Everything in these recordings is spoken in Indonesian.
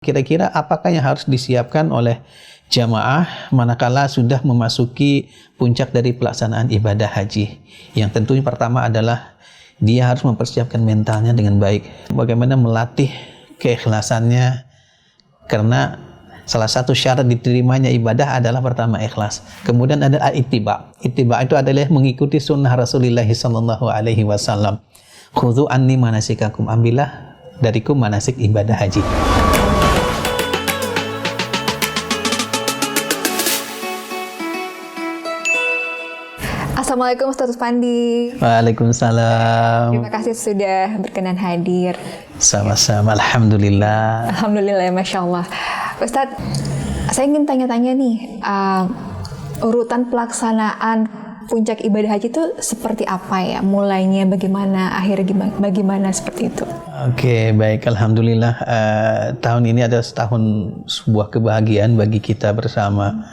Kira-kira apakah yang harus disiapkan oleh jamaah manakala sudah memasuki puncak dari pelaksanaan ibadah haji? Yang tentunya pertama adalah dia harus mempersiapkan mentalnya dengan baik. Bagaimana melatih keikhlasannya, karena salah satu syarat diterimanya ibadah adalah pertama ikhlas. Kemudian ada ittiba. Ittiba itu adalah mengikuti sunnah Rasulullah SAW. Khudhu anni manasikakum, ambillah dariku manasik ibadah haji. Assalamualaikum Ustaz Pandi. Waalaikumsalam. Terima kasih sudah berkenan hadir. Sama-sama, alhamdulillah. Alhamdulillah, Masya Allah. Ustaz, saya ingin tanya-tanya nih, urutan pelaksanaan puncak ibadah haji itu seperti apa ya? Mulainya bagaimana, akhirnya bagaimana seperti itu? Oke, baik, alhamdulillah. Tahun ini adalah tahun sebuah kebahagiaan bagi kita bersama.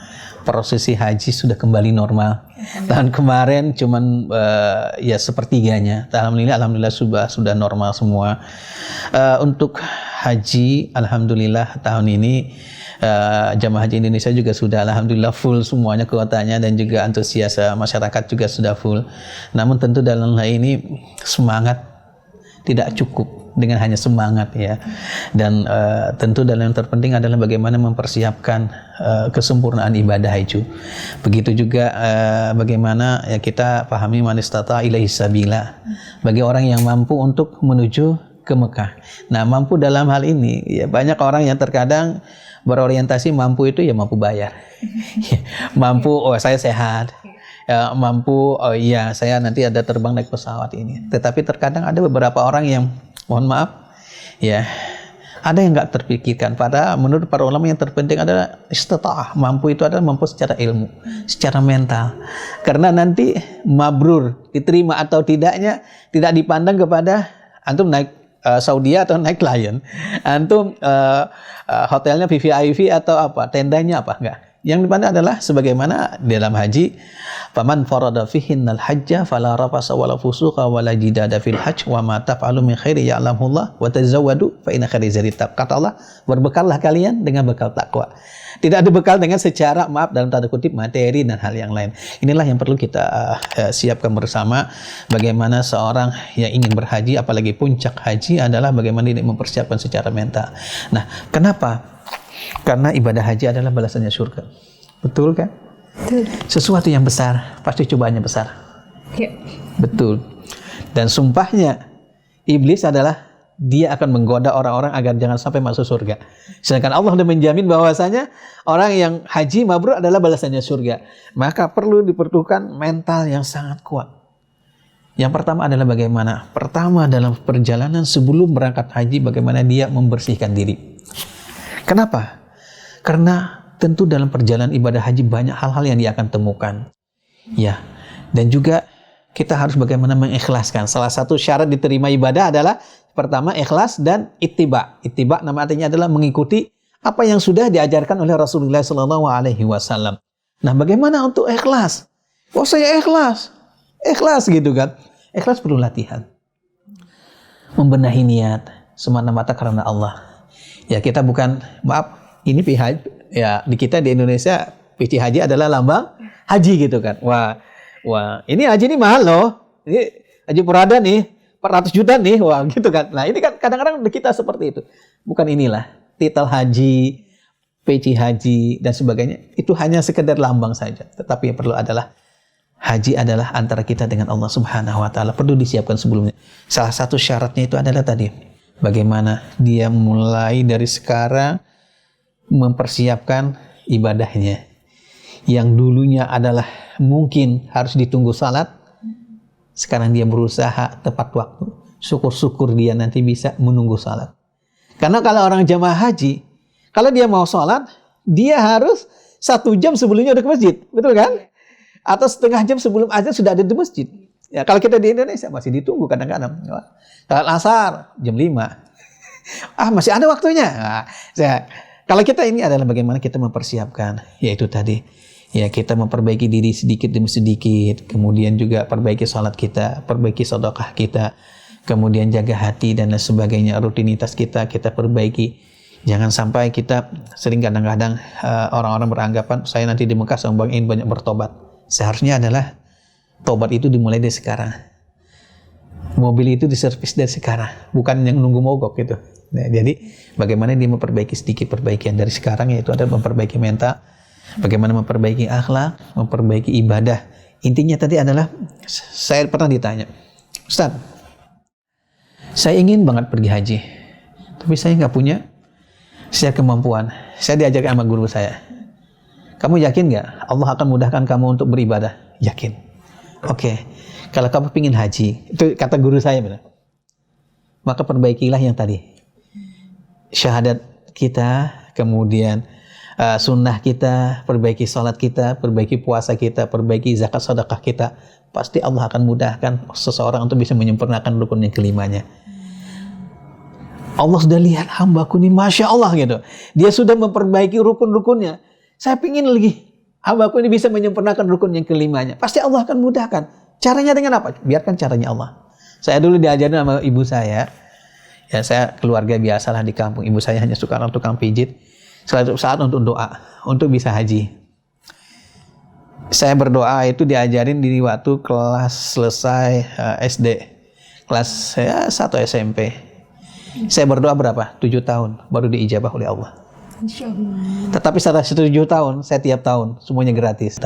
Prosesi haji sudah kembali normal. Tahun kemarin cuman ya sepertiganya. Alhamdulillah sudah normal semua. Untuk haji, alhamdulillah tahun ini jamaah haji Indonesia juga sudah alhamdulillah full semuanya kuotanya, dan juga antusias masyarakat juga sudah full. Namun tentu dalam hal ini semangat tidak cukup dengan hanya semangat ya, dan tentu dalam yang terpenting adalah bagaimana mempersiapkan kesempurnaan ibadah haji. Begitu juga bagaimana ya kita pahami man istata ilaihi sabila, bagi orang yang mampu untuk menuju ke Mekah. Nah, mampu dalam hal ini ya, banyak orang yang terkadang berorientasi mampu itu ya mampu bayar. Mampu, oh saya sehat. Ya, mampu, oh iya saya nanti ada terbang naik pesawat ini. Tetapi terkadang ada beberapa orang yang, mohon maaf ya, ada yang nggak terpikirkan. Pada menurut para ulama yang terpenting adalah istita'ah. Mampu itu adalah mampu secara ilmu, secara mental. Karena nanti mabrur, diterima atau tidaknya tidak dipandang kepada antum naik Saudi atau naik Lion, antum hotelnya VVIP atau apa, tendanya apa, enggak. Yang dipandang adalah sebagaimana dalam haji, faman farada fihinnal hajja fala rafasa wala fusuqa wala jidada fil hajj wa ma taf'alu min khairi ya'lamullah wa tazawwadu fa inna khaira zadi taqwa. Kata Allah, berbekallah kalian dengan bekal takwa. Tidak ada bekal dengan secara, maaf dalam tanda kutip, materi dan hal yang lain. Inilah yang perlu kita siapkan bersama. Bagaimana seorang yang ingin berhaji, apalagi puncak haji, adalah bagaimana dia mempersiapkan secara mental. Nah, kenapa? Karena ibadah haji adalah balasannya surga. Betul kan? Betul. Sesuatu yang besar, pasti cobaannya besar. Ya. Betul. Dan sumpahnya iblis adalah dia akan menggoda orang-orang agar jangan sampai masuk surga. Sedangkan Allah sudah menjamin bahwasanya orang yang haji mabrur adalah balasannya surga. Maka perlu diperlukan mental yang sangat kuat. Yang pertama adalah bagaimana? Pertama, dalam perjalanan sebelum berangkat haji, bagaimana dia membersihkan diri. Kenapa? Karena tentu dalam perjalanan ibadah haji banyak hal-hal yang dia akan temukan. Ya, dan juga kita harus bagaimana mengikhlaskan. Salah satu syarat diterima ibadah adalah pertama ikhlas dan ittiba. Ittiba nama artinya adalah mengikuti apa yang sudah diajarkan oleh Rasulullah SAW. Nah, bagaimana untuk ikhlas? Oh, saya ikhlas. Ikhlas gitu kan. Ikhlas perlu latihan. Membenahi niat semata-mata karena Allah. Ya, kita bukan, maaf, ini PH, ya di kita di Indonesia PC haji adalah lambang haji gitu kan. Wah, ini haji ini mahal loh. Ini haji purada nih, 400 juta nih, wah gitu kan. Nah, ini kan kadang-kadang di kita seperti itu. Bukan inilah titel haji, PC haji dan sebagainya. Itu hanya sekedar lambang saja. Tetapi yang perlu adalah haji adalah antara kita dengan Allah Subhanahu wa taala. Perlu disiapkan sebelumnya. Salah satu syaratnya itu adalah tadi, bagaimana dia mulai dari sekarang mempersiapkan ibadahnya. Yang dulunya adalah mungkin harus ditunggu salat, sekarang dia berusaha tepat waktu. Syukur-syukur dia nanti bisa menunggu salat. Karena kalau orang jamaah haji, kalau dia mau salat, dia harus 1 jam sebelumnya udah ke masjid. Betul kan? Atau setengah jam sebelum azan sudah ada di masjid. Ya, kalau kita di Indonesia masih ditunggu kadang-kadang. Salat asar jam 5. Masih ada waktunya. Nah, kalau kita ini adalah bagaimana kita mempersiapkan, yaitu tadi ya kita memperbaiki diri sedikit demi sedikit, kemudian juga perbaiki salat kita, perbaiki sedekah kita, kemudian jaga hati dan lain sebagainya, rutinitas kita perbaiki. Jangan sampai kita sering kadang-kadang orang-orang beranggapan saya nanti di Mekah sama ingin banyak bertobat. Seharusnya adalah tobat itu dimulai dari sekarang. Mobil itu diservis dari sekarang, bukan yang nunggu mogok gitu. Nah, jadi bagaimana dia memperbaiki sedikit perbaikan dari sekarang, yaitu adalah memperbaiki mental, bagaimana memperbaiki akhlak, memperbaiki ibadah. Intinya tadi adalah saya pernah ditanya, Ustaz, saya ingin banget pergi haji, tapi saya nggak punya secara kemampuan. Saya diajarkan sama guru saya, kamu yakin nggak Allah akan mudahkan kamu untuk beribadah? Yakin. Oke. Kalau kamu ingin haji, itu kata guru saya benar, maka perbaikilah yang tadi, syahadat kita, kemudian sunnah kita, perbaiki sholat kita, perbaiki puasa kita, perbaiki zakat sedekah kita. Pasti Allah akan mudahkan seseorang untuk bisa menyempurnakan rukun yang kelimanya. Allah sudah lihat hambaku ini, Masya Allah gitu. Dia sudah memperbaiki rukun-rukunnya. Saya ingin lagi hambaku ini bisa menyempurnakan rukun yang kelimanya. Pasti Allah akan mudahkan. Caranya dengan apa? Biarkan caranya Allah. Saya dulu diajarin sama ibu saya. Ya, saya keluarga biasalah di kampung. Ibu saya hanya suka tukang pijit. Suatu saat untuk doa, untuk bisa haji. Saya berdoa itu diajarin di waktu kelas selesai SD. Kelas saya 1 SMP. Saya berdoa berapa? 7 tahun baru diijabah oleh Allah. Tetapi setelah 7 tahun, saya tiap tahun semuanya gratis.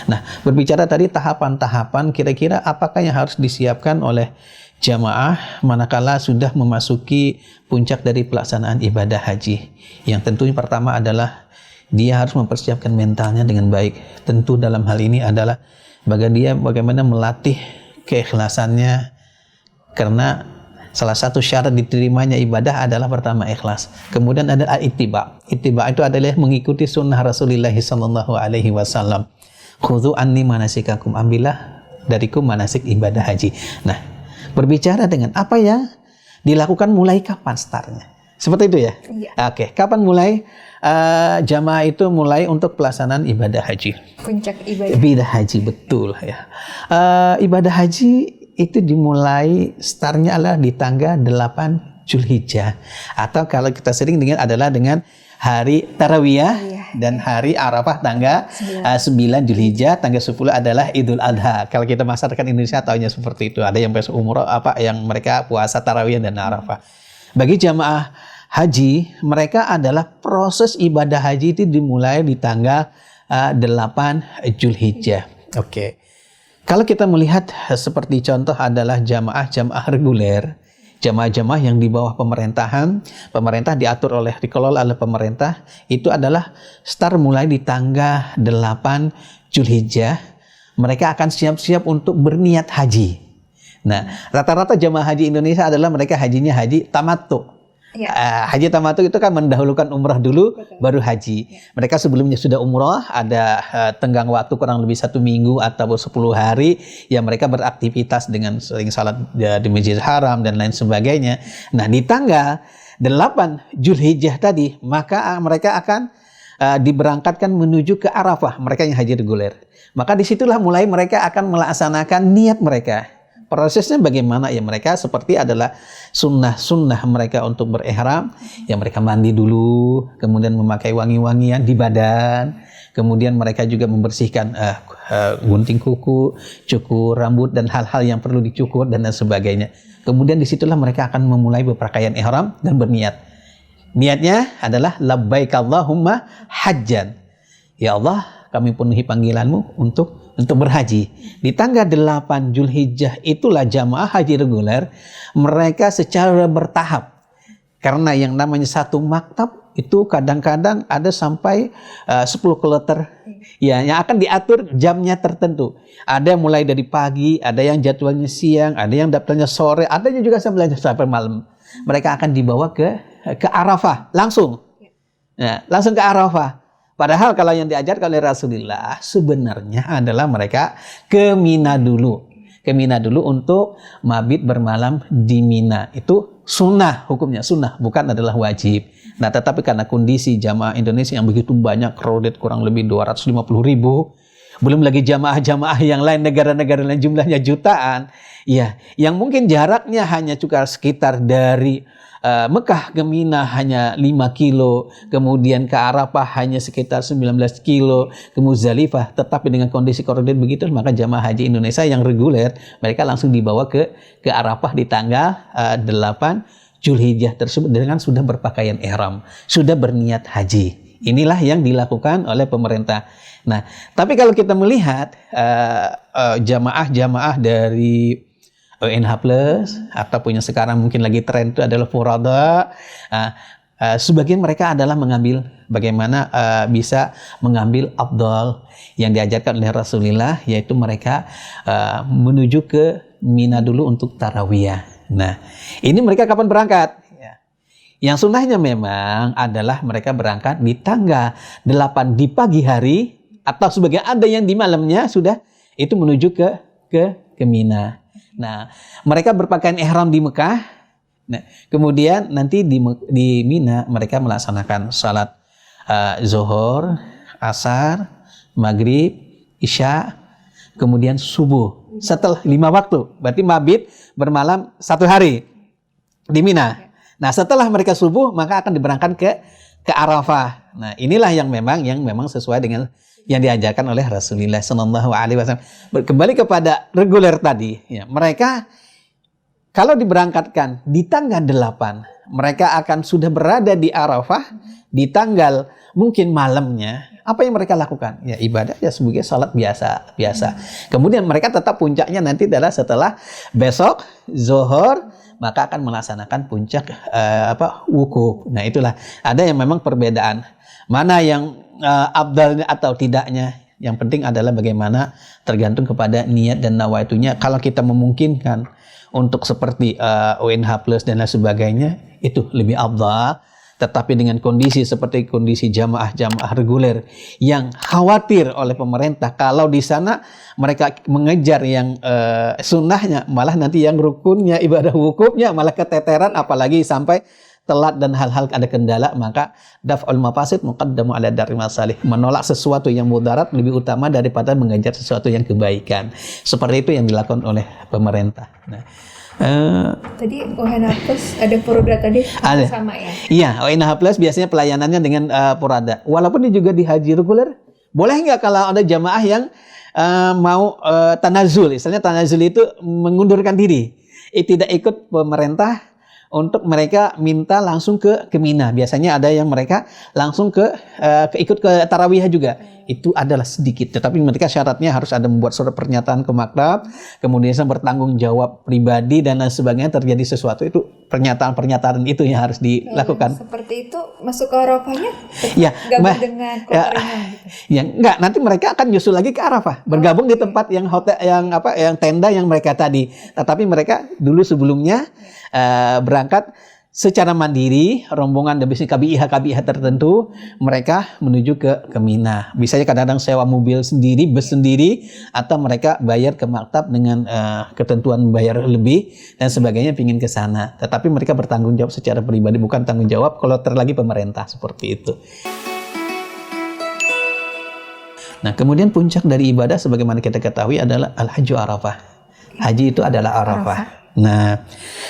Nah, berbicara tadi tahapan-tahapan, kira-kira apakah yang harus disiapkan oleh jamaah manakala sudah memasuki puncak dari pelaksanaan ibadah haji? Yang tentunya pertama adalah dia harus mempersiapkan mentalnya dengan baik. Tentu dalam hal ini adalah bagaimana melatih keikhlasannya, karena salah satu syarat diterimanya ibadah adalah pertama ikhlas. Kemudian ada ittiba. Ittiba itu adalah mengikuti sunnah Rasulullah sallallahu alaihi wasallam. Khudhu anni manasikakum, ambillah dariku manasik ibadah haji. Nah, berbicara dengan apa yang dilakukan mulai kapan startnya? Seperti itu ya? Iya. Oke, kapan mulai jamaah itu mulai untuk pelaksanaan ibadah haji? Puncak ibadah. Ibadah haji, betul ya. Ibadah haji itu dimulai startnya adalah di tanggal 8 Zulhijjah, atau kalau kita sering dengar adalah dengan hari Tarawiyah dan hari Arafah tanggal 9 Zulhijjah, tanggal 10 adalah Idul Adha. Kalau kita masyarakat Indonesia tahunya seperti itu. Ada yang umroh, yang mereka puasa Tarawiyah dan Arafah. Bagi jamaah haji, mereka adalah proses ibadah haji itu dimulai di tanggal 8 Zulhijjah. Oke. Kalau kita melihat seperti contoh adalah jamaah reguler, jamaah-jamaah yang di bawah pemerintahan, pemerintah dikelola oleh pemerintah, itu adalah start mulai di tanggal 8 Zulhijjah, mereka akan siap-siap untuk berniat haji. Nah, rata-rata jamaah haji Indonesia adalah mereka hajinya haji tamattu. Ya. Haji tamattu itu kan mendahulukan umrah dulu, baru haji. Mereka sebelumnya sudah umrah, ada tenggang waktu kurang lebih 1 minggu atau 10 hari, ya mereka beraktivitas dengan sering salat di Masjidil Haram dan lain sebagainya. Nah, di tanggal 8 Zulhijjah tadi, maka mereka akan diberangkatkan menuju ke Arafah, mereka yang haji reguler. Maka disitulah mulai mereka akan melaksanakan niat mereka. Prosesnya bagaimana? Ya mereka seperti adalah sunnah mereka untuk berihram. Ya mereka mandi dulu, kemudian memakai wangi-wangian di badan. Kemudian mereka juga membersihkan gunting kuku, cukur rambut, dan hal-hal yang perlu dicukur dan sebagainya. Kemudian disitulah mereka akan memulai berpakaian ihram dan berniat. Niatnya adalah labbaik Allahumma hajjan. Ya Allah, kami penuhi panggilanmu untuk berhaji. Di tanggal 8 Zulhijjah itulah jamaah haji reguler, mereka secara bertahap. Karena yang namanya satu maktab itu kadang-kadang ada sampai 10 kloter ya, yang akan diatur jamnya tertentu. Ada yang mulai dari pagi, ada yang jadwalnya siang, ada yang daftarnya sore, ada yang juga sampai malam. Mereka akan dibawa ke Arafah langsung. Nah, langsung ke Arafah. Padahal kalau yang diajarkan oleh Rasulullah sebenarnya adalah mereka ke Mina dulu. Ke Mina dulu untuk mabit bermalam di Mina. Itu sunnah, hukumnya sunnah, bukan adalah wajib. Nah, tetapi karena kondisi jamaah Indonesia yang begitu banyak, crowded kurang lebih 250.000, Belum lagi jamaah-jamaah yang lain, negara-negara lain jumlahnya jutaan. Ya, yang mungkin jaraknya hanya sekitar dari Mekah ke Mina hanya 5 kilo, kemudian ke Arafah hanya sekitar 19 kilo, ke Muzdalifah, tetapi dengan kondisi koridor begitu, maka jamaah haji Indonesia yang reguler, mereka langsung dibawa ke Arafah di tanggal 8 Zulhijjah tersebut dengan sudah berpakaian ihram, sudah berniat haji. Inilah yang dilakukan oleh pemerintah. Nah, tapi kalau kita melihat jamaah-jamaah dari ONH Plus ataupun yang sekarang mungkin lagi tren itu adalah Furada, sebagian mereka adalah mengambil bagaimana bisa mengambil afdal yang diajarkan oleh Rasulullah, yaitu mereka menuju ke Mina dulu untuk tarawiyah. Nah, ini mereka kapan berangkat? Yang sunnahnya memang adalah mereka berangkat di tanggal 8 di pagi hari, atau sebagian ada yang di malamnya sudah itu menuju ke Mina. Nah, mereka berpakaian ihram di Mekah. Nah, kemudian nanti di Mina mereka melaksanakan salat zuhur, asar, maghrib, isya, kemudian subuh. Setelah 5 waktu, berarti mabit bermalam 1 hari di Mina. Nah, setelah mereka subuh maka akan diberangkatkan ke Arafah. Nah, inilah yang memang sesuai dengan yang diajarkan oleh Rasulullah SAW. Kembali kepada reguler tadi, ya, mereka kalau diberangkatkan di tanggal 8, mereka akan sudah berada di Arafah di tanggal mungkin malamnya. Apa yang mereka lakukan? Ya ibadah ya sebagai salat biasa. Kemudian mereka tetap puncaknya nanti adalah setelah besok zuhur, maka akan melaksanakan puncak wukuf. Nah, itulah ada yang memang perbedaan. Mana yang afdalnya atau tidaknya, yang penting adalah bagaimana tergantung kepada niat dan nawaitunya. Kalau kita memungkinkan untuk seperti ONH Plus dan lain sebagainya, itu lebih afdal. Tetapi dengan kondisi seperti kondisi jamaah-jamaah reguler yang khawatir oleh pemerintah, kalau di sana mereka mengejar yang sunnahnya, malah nanti yang rukunnya, ibadah wukufnya malah keteteran, apalagi sampai telat dan hal-hal ada kendala, maka daf'ul mafasid muqaddamu ala dar'i masalih. Menolak sesuatu yang mudarat lebih utama daripada mengejar sesuatu yang kebaikan. Seperti itu yang dilakukan oleh pemerintah. Nah, tadi ONH Plus ada Purada tadi ada. Sama ya? Iya, ONH Plus biasanya pelayanannya dengan Purada. Walaupun ini juga di haji reguler, boleh nggak kalau ada jamaah yang mau tanazul, istilahnya tanazul itu mengundurkan diri, tidak ikut pemerintah, untuk mereka minta langsung ke Mina. Biasanya ada yang mereka langsung ikut ke tarawih juga. Itu adalah sedikit, tetapi mereka syaratnya harus ada membuat surat pernyataan ke maktab, kemudian bertanggung jawab pribadi dan lain sebagainya. Terjadi sesuatu, itu pernyataan itu yang harus dilakukan. Seperti itu masuk ke Arafahnya? Ya, gabung dengan Kotaringan gitu. Ya, enggak, nanti mereka akan nyusul lagi ke Arafah, bergabung di tempat yang hotel yang tenda yang mereka tadi. Tetapi mereka dulu sebelumnya berangkat secara mandiri, rombongan dan bisnis KBIH tertentu, mereka menuju ke Mina. Biasanya kadang-kadang sewa mobil sendiri, bus sendiri, atau mereka bayar ke maktab dengan ketentuan bayar lebih dan sebagainya, pingin ke sana. Tetapi mereka bertanggung jawab secara pribadi, bukan tanggung jawab kalau terlagi pemerintah, seperti itu. Nah, kemudian puncak dari ibadah sebagaimana kita ketahui adalah Al-Hajju Arafah. Haji itu adalah Arafah. Nah,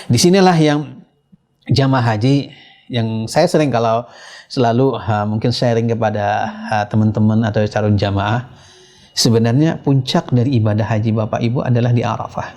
disinilah yang jamaah haji yang saya sering kalau selalu mungkin sharing kepada teman-teman atau calon jamaah, sebenarnya puncak dari ibadah haji Bapak Ibu adalah di Arafah.